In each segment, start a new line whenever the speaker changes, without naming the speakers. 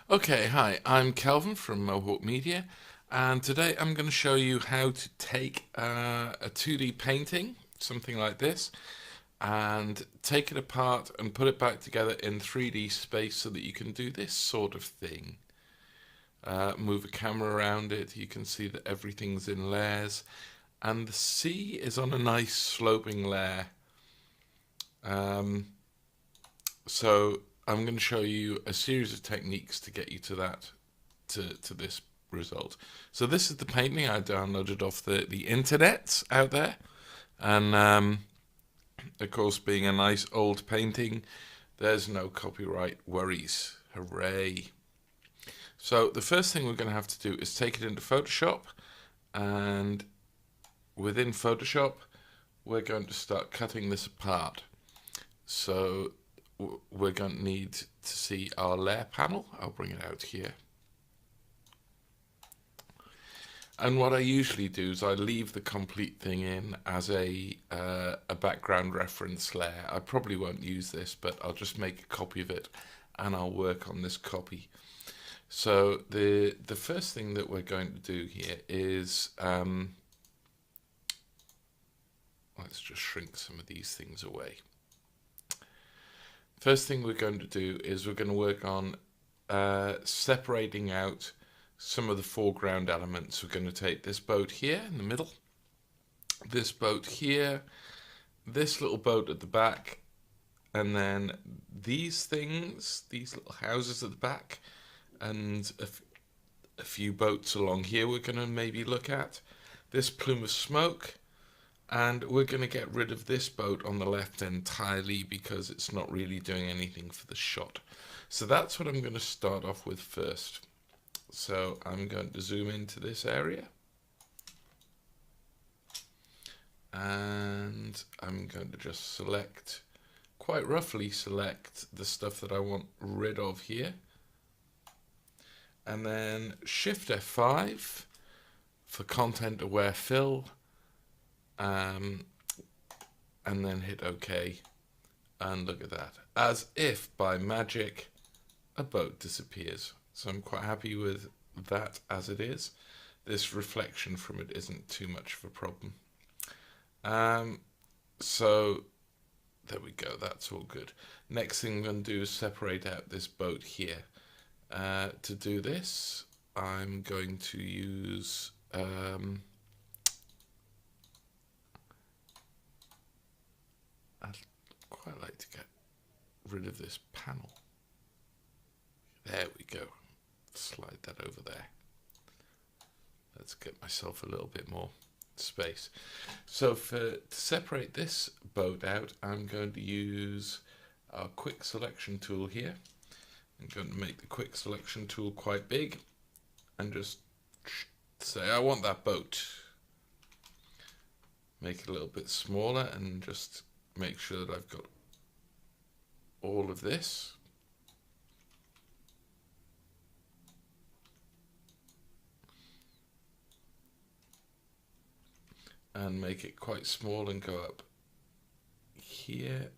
Okay, hi, I'm Kelvin from Mohawk Media, and today I'm going to show you how to take a 2D painting, something like this, and take it apart and put it back together in 3D space so that you can do this sort of thing. Move a camera around it, you can see that everything's in layers, and the sea is on a nice sloping layer. Um, so I'm going to show you a series of techniques to get you to that to this result. So this is the painting I downloaded off the internet out there, and of course, being a nice old painting, there's no copyright worries. Hooray! So the first thing we're going to have to do is take it into Photoshop, and within Photoshop, we're going to start cutting this apart. So we're going to need to see our layer panel. I'll bring it out here. And what I usually do is I leave the complete thing in as a background reference layer. I probably won't use this, but I'll just make a copy of it and I'll work on this copy. So the first thing that we're going to do here is let's just shrink some of these things away. First thing we're going to do is we're going to work on separating out some of the foreground elements. We're going to take this boat here in the middle, this boat here, this little boat at the back, and then these things, these little houses at the back, and a few boats along here we're going to maybe look at, this plume of smoke, and we're going to get rid of this boat on the left entirely because it's not really doing anything for the shot. So that's what I'm going to start off with first. So I'm going to zoom into this area, and I'm going to just select, quite roughly select the stuff that I want rid of here, and then Shift F5 for content aware fill, and then hit OK, and look at that, as if by magic a boat disappears. So I'm quite happy with that as it is. This reflection from it isn't too much of a problem. So there we go, that's all good. Next thing I'm going to do is separate out this boat here. To do this, I'm going to use I'd quite like to get rid of this panel. There we go. Slide that over there. Let's get myself a little bit more space. So to separate this boat out, I'm going to use our quick selection tool here. I'm going to make the quick selection tool quite big and just say I want that boat. Make it a little bit smaller and just make sure that I've got all of this. And make it quite small and go up here.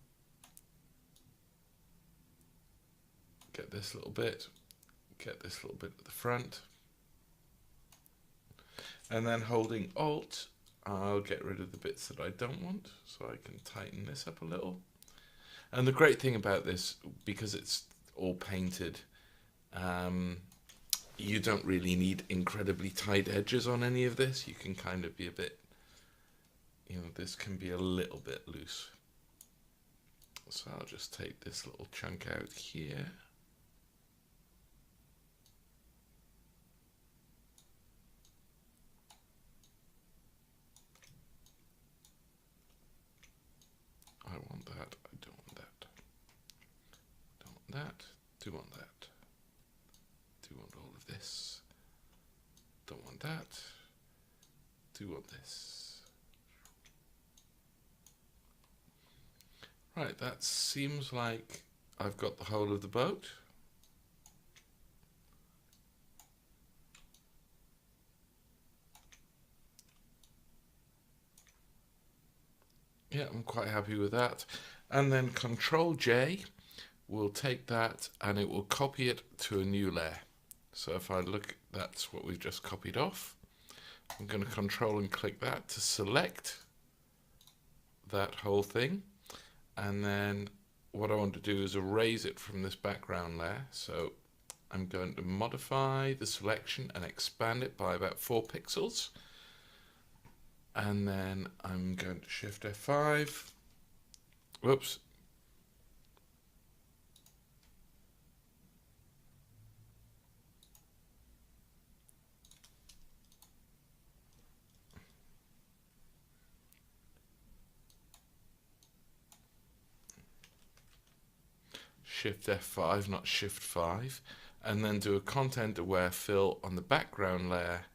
Get this little bit, get this little bit at the front. And then holding Alt, I'll get rid of the bits that I don't want, so I can tighten this up a little. And the great thing about this, because it's all painted, you don't really need incredibly tight edges on any of this. You can kind of be a bit, this can be a little bit loose. So I'll just take this little chunk out here. I want that, I don't want that. Don't want that, do want that. Do want all of this. Don't want that. Do want this. Right, that seems like I've got the whole of the boat. Yeah, I'm quite happy with that. And then Control J will take that and it will copy it to a new layer. So if I look, that's what we've just copied off. I'm going to control and click that to select that whole thing. And then what I want to do is erase it from this background layer. So I'm going to modify the selection and expand it by about 4 pixels. And then I'm going to Shift F5. Whoops. Shift F5, not Shift 5, and then do a content aware fill on the background layer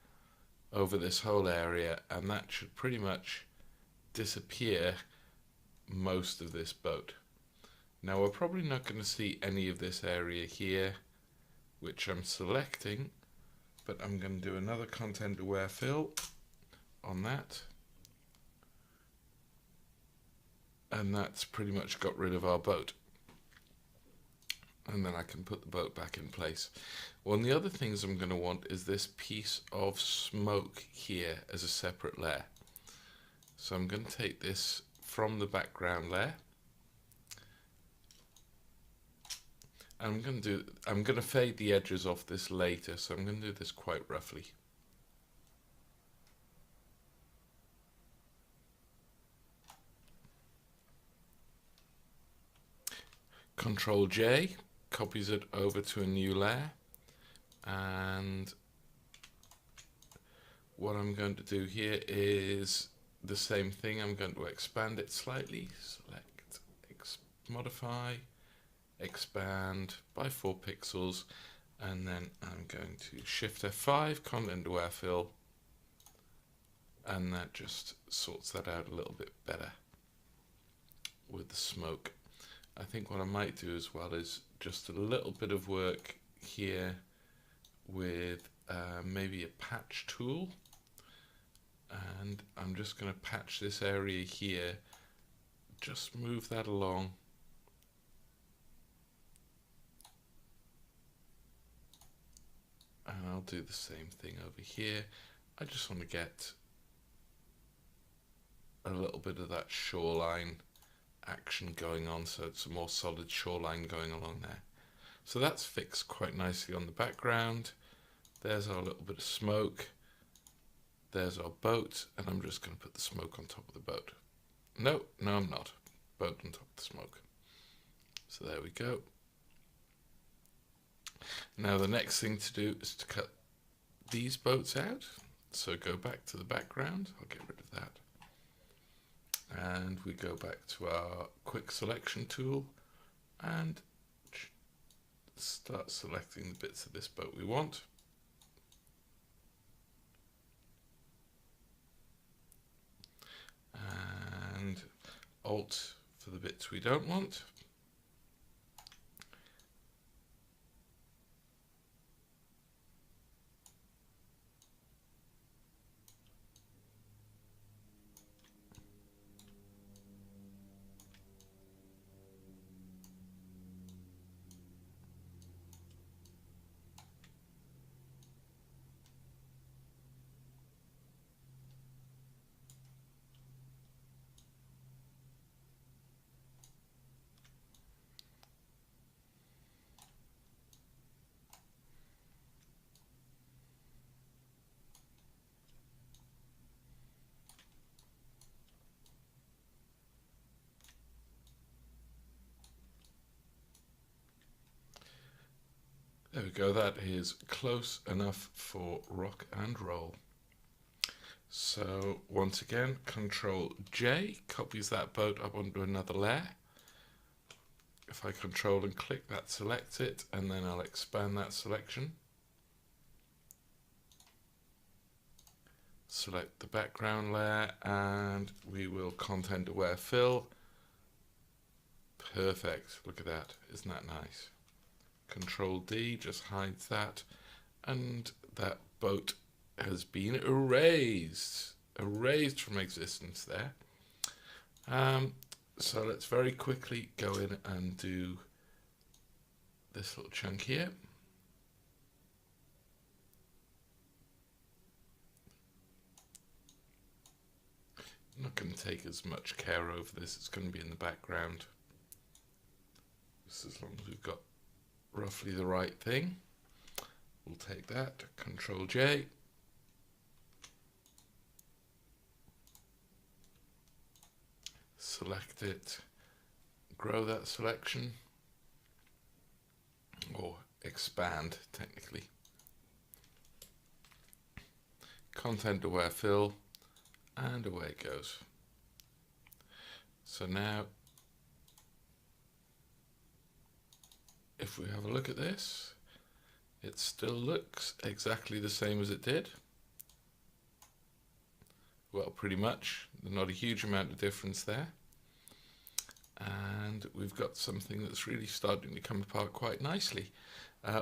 over this whole area, and that should pretty much disappear most of this boat. Now we're probably not going to see any of this area here, which I'm selecting, but I'm going to do another content aware fill on that, and that's pretty much got rid of our boat. And then I can put the boat back in place. One of the other things I'm going to want is this piece of smoke here as a separate layer. So I'm going to take this from the background layer. And I'm going to fade the edges off this later, so I'm going to do this quite roughly. Control J copies it over to a new layer, and what I'm going to do here is the same thing. I'm going to expand it slightly, select, modify, expand by 4 pixels, and then I'm going to Shift F5, content aware fill, and that just sorts that out a little bit better with the smoke. I think what I might do as well is just a little bit of work here with maybe a patch tool, and I'm just going to patch this area here, just move that along, and I'll do the same thing over here. I just want to get a little bit of that shoreline action going on, so it's a more solid shoreline going along there. So that's fixed quite nicely on the background. There's our little bit of smoke. There's our boat, and I'm just going to put the smoke on top of the boat. No, I'm not. Boat on top of the smoke. So there we go. Now the next thing to do is to cut these boats out. So go back to the background. I'll get rid of that. And we go back to our quick selection tool and start selecting the bits of this boat we want. And Alt for the bits we don't want. There we go, that is close enough for rock and roll. So once again, Control J copies that boat up onto another layer. If I control and click that, selects it, and then I'll expand that selection. Select the background layer, and we will content aware fill. Perfect, look at that, isn't that nice? Control D just hides that, and that boat has been erased from existence there. So let's very quickly go in and do this little chunk here. I'm not going to take as much care over this, it's going to be in the background. Just as long as we've got roughly the right thing. We'll take that, Control J. Select it, grow that selection, or expand technically. Content aware fill, and away it goes. So now, if we have a look at this, it still looks exactly the same as it did. Well, pretty much. There's not a huge amount of difference there. And we've got something that's really starting to come apart quite nicely.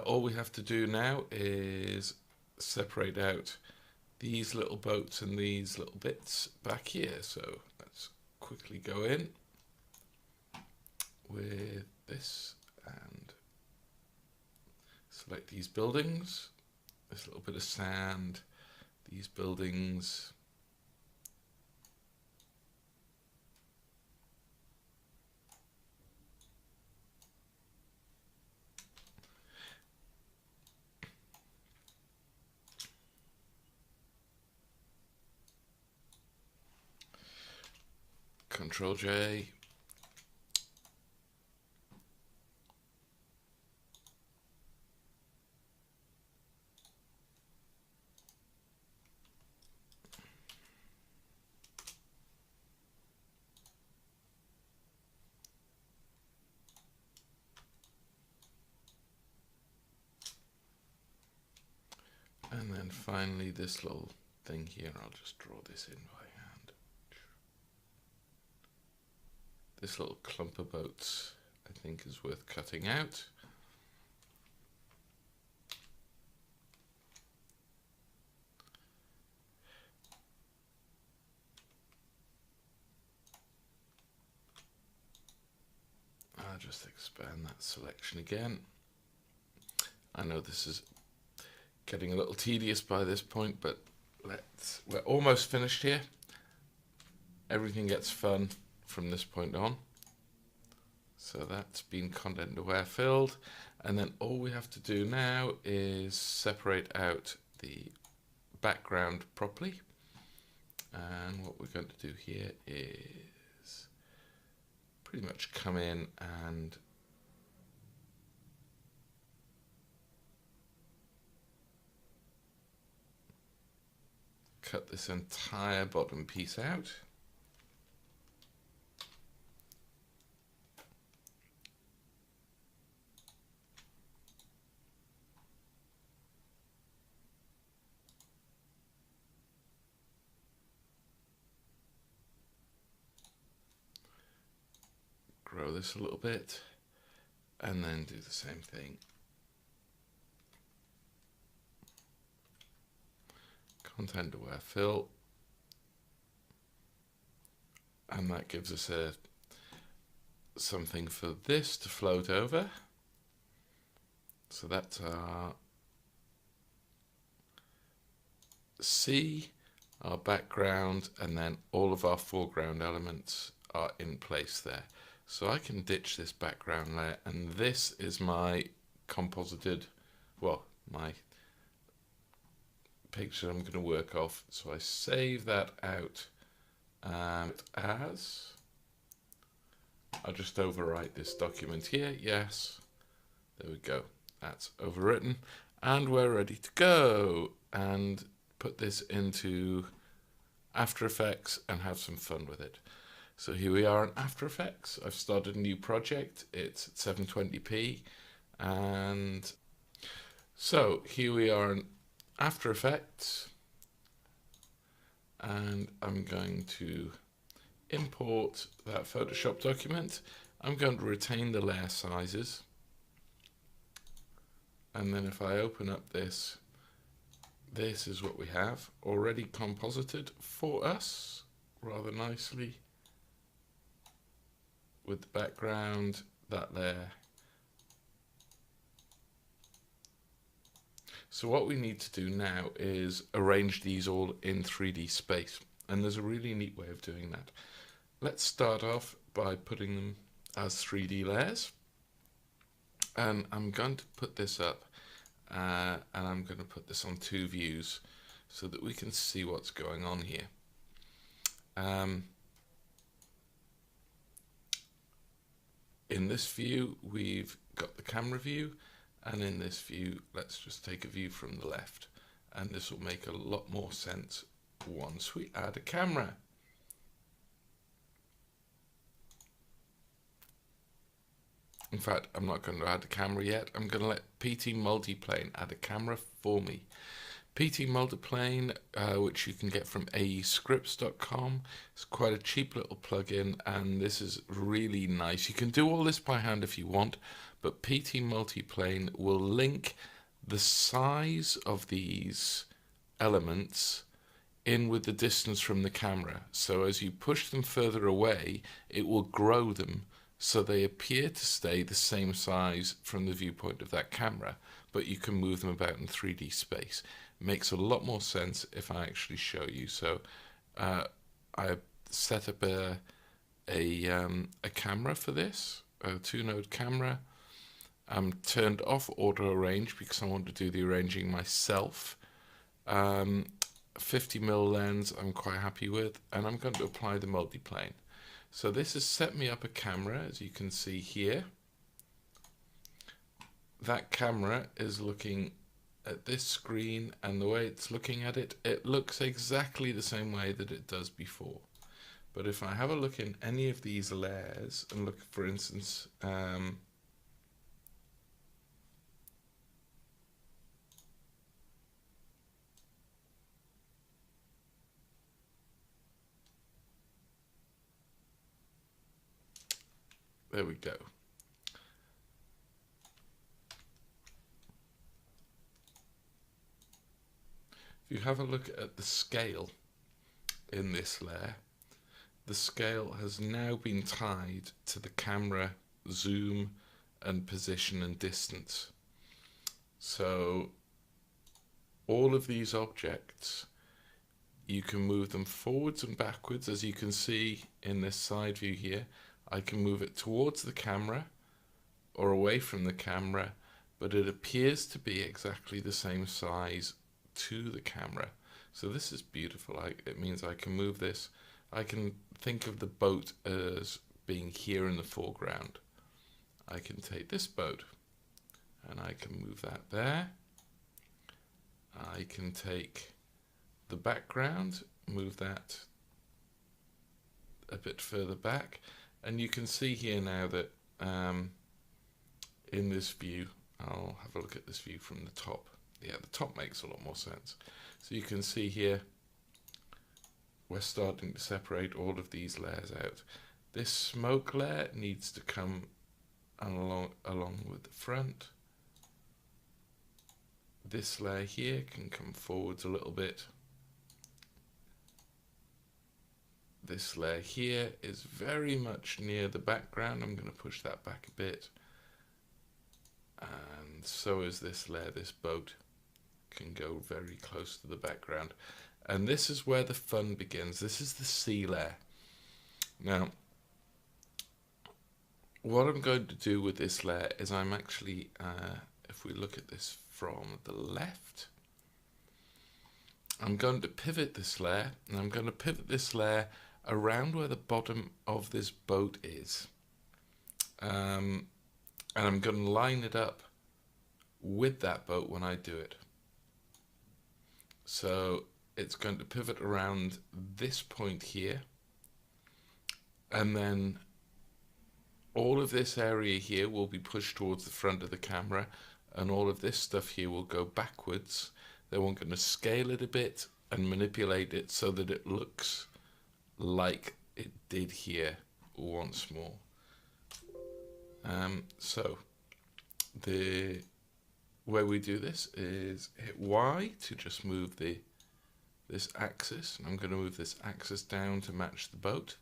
All we have to do now is separate out these little boats and these little bits back here. So let's quickly go in with this and select these buildings, this little bit of sand, these buildings. Control J. And then finally this little thing here, I'll just draw this in by hand. This little clump of boats I think is worth cutting out. I'll just expand that selection again. I know this is getting a little tedious by this point, but we're almost finished here. Everything gets fun from this point on. So that's been content aware filled, and then all we have to do now is separate out the background properly. And what we're going to do here is pretty much come in and cut this entire bottom piece out. Grow this a little bit, and then do the same thing. Content aware fill, and that gives us something for this to float over. So that's our C, our background, and then all of our foreground elements are in place there. So I can ditch this background layer, and this is my composited, well, my picture I'm going to work off. So I save that out as, I'll just overwrite this document here. Yes, there we go. That's overwritten, and we're ready to go and put this into After Effects and have some fun with it. So here we are in After Effects. I've started a new project. It's at 720p, and so here we are in After Effects, and I'm going to import that Photoshop document. I'm going to retain the layer sizes, and then if I open up this is what we have already composited for us rather nicely, with the background, that layer, So what we need to do now is arrange these all in 3D space. And there's a really neat way of doing that. Let's start off by putting them as 3D layers. And I'm going to put this up and I'm going to put this on 2 views so that we can see what's going on here. In this view, we've got the camera view, and in this view, let's just take a view from the left, and this will make a lot more sense once we add a camera. In fact, I'm not going to add a camera yet. I'm going to let PT Multiplane add a camera for me. PT Multiplane, which you can get from aescripts.com. It's quite a cheap little plugin, and this is really nice. You can do all this by hand if you want, but PT Multiplane will link the size of these elements in with the distance from the camera. So as you push them further away, it will grow them so they appear to stay the same size from the viewpoint of that camera, but you can move them about in 3D space. Makes a lot more sense if I actually show you. So I set up a camera for this, a 2-node camera. I'm turned off auto arrange because I want to do the arranging myself. 50mm lens I'm quite happy with, and I'm going to apply the multiplane. So this has set me up a camera, as you can see here. That camera is looking at this screen, and the way it's looking at it, it looks exactly the same way that it does before. But if I have a look in any of these layers and look, for instance, there we go. If you have a look at the scale in this layer, the scale has now been tied to the camera zoom and position and distance. So all of these objects, you can move them forwards and backwards. As you can see in this side view here, I can move it towards the camera or away from the camera, but it appears to be exactly the same size to the camera. So this is beautiful. It means I can move this. I can think of the boat as being here in the foreground. I can take this boat and I can move that there. I can take the background, move that a bit further back, and you can see here now that in this view, I'll have a look at this view from the top. Yeah, the top makes a lot more sense. So you can see here, we're starting to separate all of these layers out. This smoke layer needs to come along with the front. This layer here can come forwards a little bit. This layer here is very much near the background. I'm going to push that back a bit. And so is this layer. This boat can go very close to the background. And this is where the fun begins. This is the sea layer. Now, what I'm going to do with this layer is I'm actually, if we look at this from the left, I'm going to pivot this layer, and I'm going to pivot this layer around where the bottom of this boat is. And I'm going to line it up with that boat when I do it. So it's going to pivot around this point here, and then all of this area here will be pushed towards the front of the camera, and all of this stuff here will go backwards. Then we're going to scale it a bit and manipulate it so that it looks like it did here once more. So the way we do this is hit Y to just move this axis, and I'm going to move this axis down to match the boat,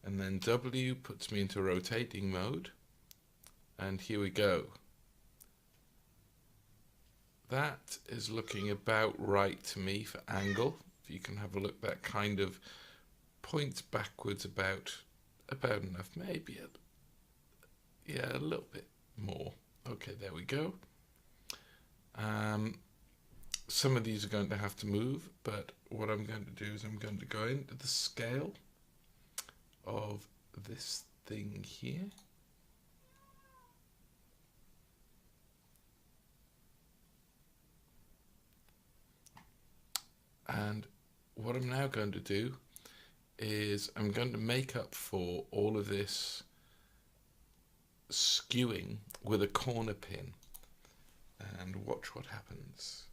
and then W puts me into rotating mode, and here we go. that is looking about right to me for angle. If you can have a look, that kind of points backwards about enough, maybe a little bit more. Okay, there we go. Some of these are going to have to move, but what I'm going to do is I'm going to go into the scale of this thing here. And what I'm now going to do is I'm going to make up for all of this skewing with a corner pin, and watch what happens.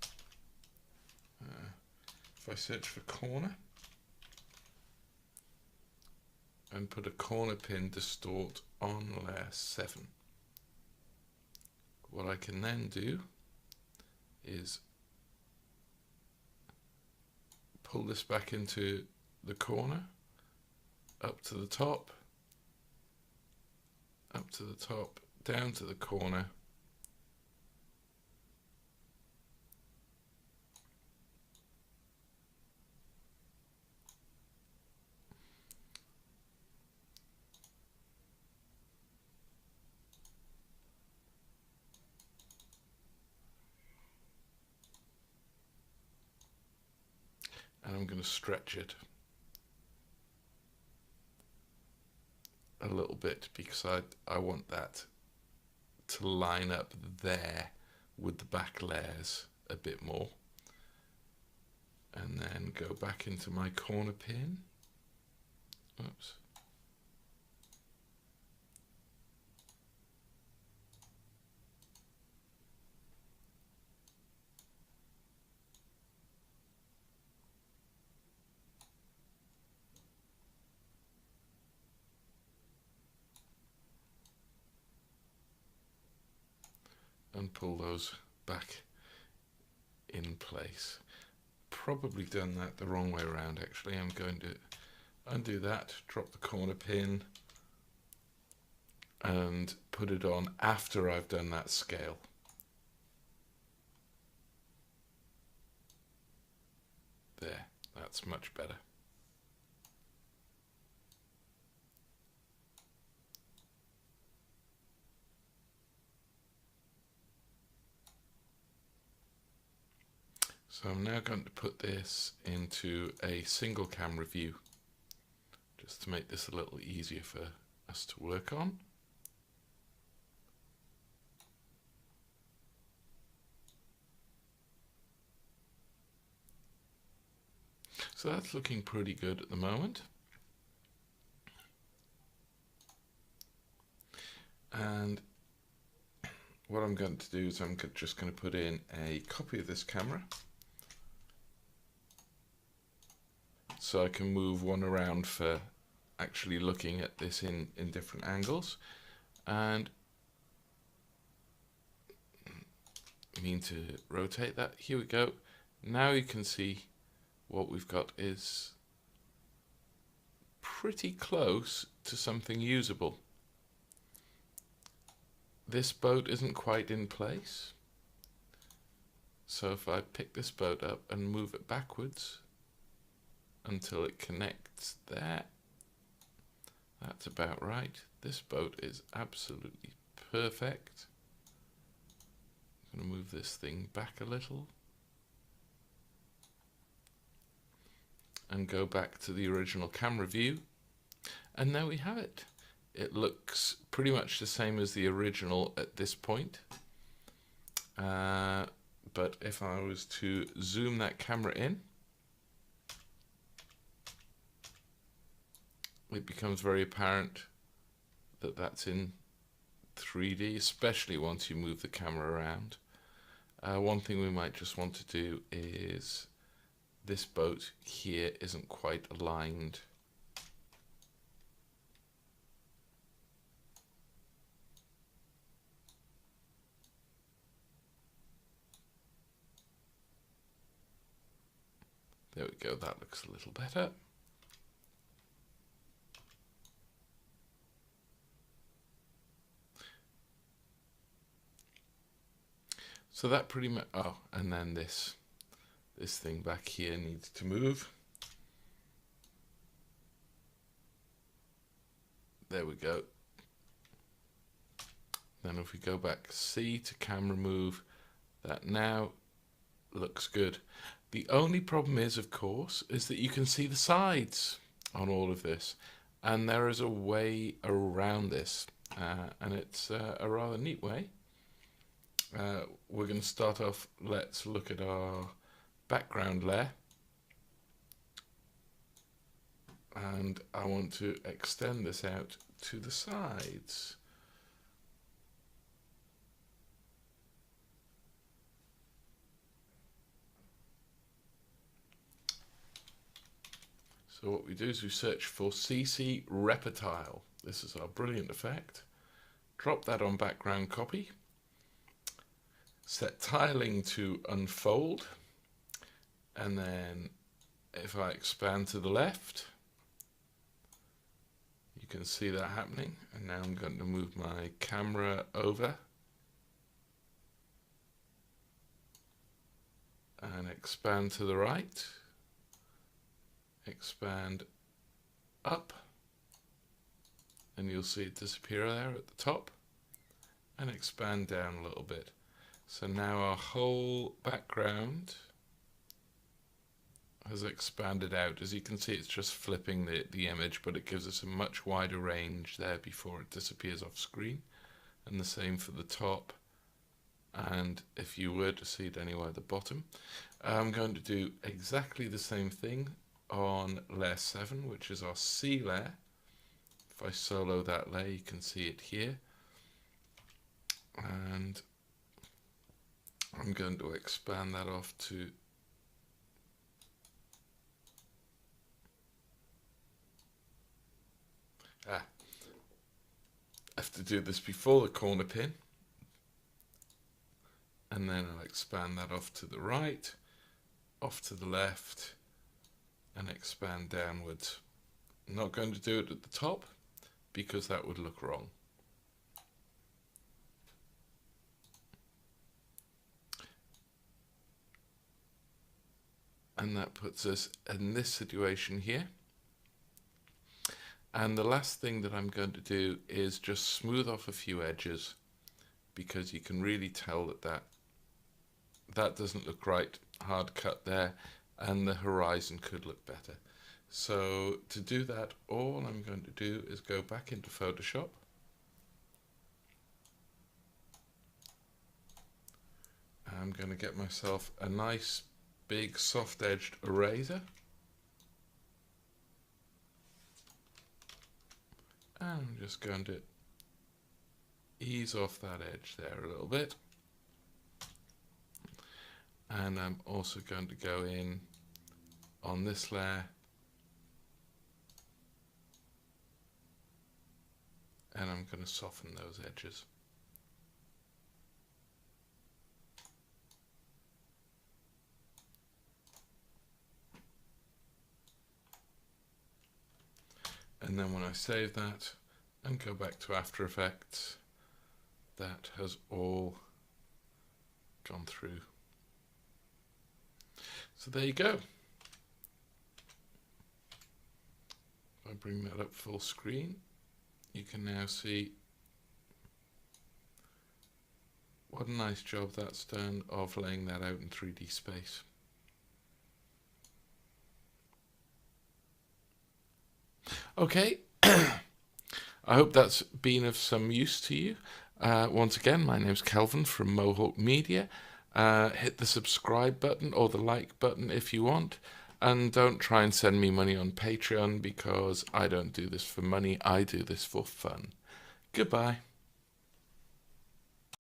If I search for corner and put a corner pin distort on layer 7, what I can then do is pull this back into the corner, up to the top, down to the corner, and I'm going to stretch it a little bit because I want that to line up there with the back layers a bit more, and then go back into my corner pin. Oops. And pull those back in place. Probably done that the wrong way around actually. I'm going to undo that, drop the corner pin and put it on after I've done that scale. There, that's much better. So I'm now going to put this into a single camera view, just to make this a little easier for us to work on. So that's looking pretty good at the moment. And what I'm going to do is I'm just going to put in a copy of this camera, so I can move one around for actually looking at this in different angles. And I mean to rotate that. Here we go. Now you can see what we've got is pretty close to something usable. This boat isn't quite in place, so if I pick this boat up and move it backwards until it connects there, that's about right. This boat is absolutely perfect. I'm going to move this thing back a little and go back to the original camera view, and there we have it. It looks pretty much the same as the original at this point, but if I was to zoom that camera in, it becomes very apparent that that's in 3D, especially once you move the camera around. One thing we might just want to do is this boat here isn't quite aligned. There we go, that looks a little better. So that pretty much, oh, and then this thing back here needs to move. There we go. Then if we go back C to camera move, that now looks good. The only problem is, of course, is that you can see the sides on all of this, and there is a way around this, and it's a rather neat way. We're going to start off, let's look at our background layer, and I want to extend this out to the sides. So what we do is we search for CC Reptile. This is our brilliant effect. Drop that on background copy. Set tiling to unfold. And then if I expand to the left, you can see that happening. And now I'm going to move my camera over and expand to the right. Expand up, and you'll see it disappear there at the top, and expand down a little bit. So now our whole background has expanded out. As you can see, it's just flipping the image, but it gives us a much wider range there before it disappears off screen. And the same for the top, and if you were to see it anywhere at the bottom. I'm going to do exactly the same thing on layer 7, which is our C layer. If I solo that layer, you can see it here, and I'm going to expand that off to I have to do this before the corner pin, and then I'll expand that off to the right, off to the left, and expand downwards. I'm not going to do it at the top because that would look wrong. And that puts us in this situation here. And the last thing that I'm going to do is just smooth off a few edges, because you can really tell that doesn't look right, hard cut there, and the horizon could look better. So to do that, all I'm going to do is go back into Photoshop. I'm going to get myself a nice big soft-edged eraser. And I'm just going to ease off that edge there a little bit. And I'm also going to go in on this layer and I'm going to soften those edges. And then when I save that and go back to After Effects, that has all gone through. So there you go. If I bring that up full screen, you can now see what a nice job that's done of laying that out in 3D space. Okay, I hope that's been of some use to you. Once again, my name's Kelvin from Mohawk Media. Hit the subscribe button or the like button if you want, and don't try and send me money on Patreon, because I don't do this for money, I do this for fun. Goodbye.